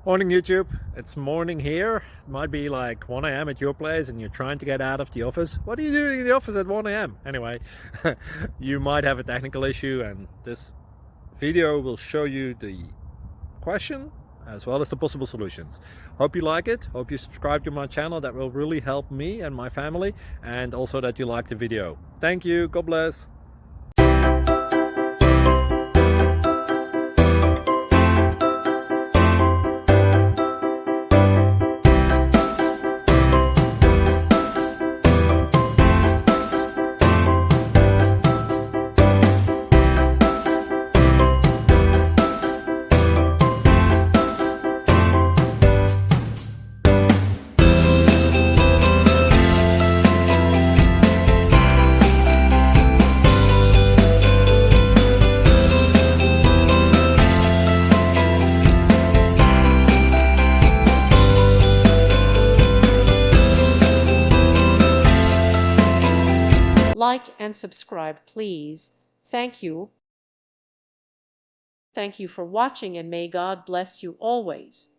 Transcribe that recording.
Morning YouTube, it's morning here. It might be like 1 a.m. at your place and you're trying to get out of the office. What are you doing in the office at 1 a.m.? Anyway, you might have a technical issue and this video will show you the question as well as the possible solutions. Hope you like it, hope you subscribe to my channel. That will really help me and my family, and also that you like the video. Thank you, God bless. Like and subscribe, please. Thank you. Thank you for watching, and may God bless you always.